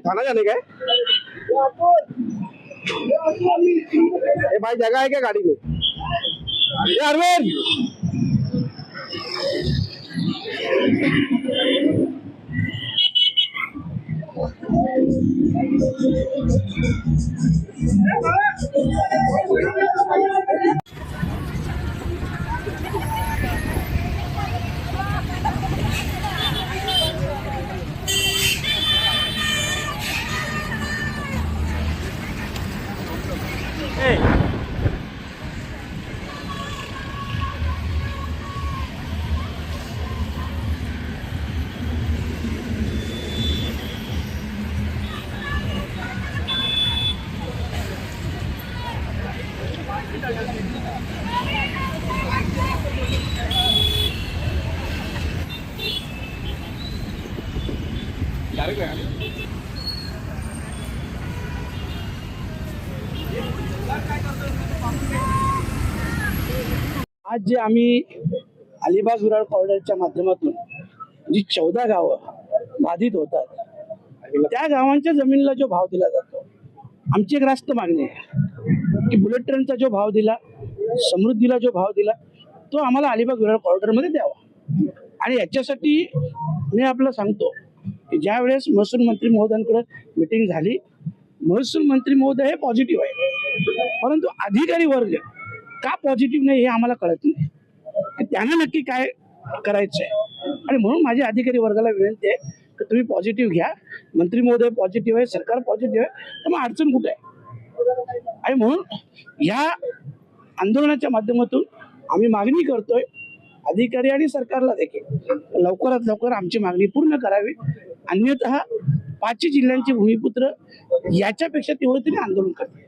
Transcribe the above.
थाना जाने का है? ए भाई जगह है क्या गाड़ी में? ये अरविंद आज जे आम्ही अलिबाग विरार कॉरिडॉरच्या माध्यमातून जी 14 गावं बाधित होतात त्या गावांच्या जमिनीला जो भाव दिला जातो, आमची एक रास्त मागणी आहे की बुलेट ट्रेनचा जो भाव दिला, समृद्धीला जो भाव दिला तो आम्हाला अलिबाग विरार कॉरिडॉरमध्ये द्यावा. आणि याच्यासाठी मी आपलं सांगतो की ज्या वेळेस महसूल मंत्री महोदयांकडे मीटिंग झाली, महसूल मंत्री महोदय हे पॉझिटिव्ह आहे, परंतु अधिकारी वर्ग का पॉझिटिव्ह नाही हे आम्हाला कळत नाही की त्यांना नक्की काय करायचं आहे. आणि म्हणून माझ्या अधिकारी वर्गाला विनंती आहे की तुम्ही पॉझिटिव्ह घ्या. मंत्री महोदय पॉझिटिव्ह आहे, सरकार पॉझिटिव्ह आहे, तर मग अडचण कुठे आहे? आणि म्हणून ह्या आंदोलनाच्या माध्यमातून आम्ही मागणी करतोय अधिकारी आणि सरकारला देखील लवकरात लवकर आमची मागणी पूर्ण करावी. अन्यथा 5 जिल्ह्यांचे भूमिपुत्र याच्यापेक्षा तीव्रतेने आंदोलन करतील.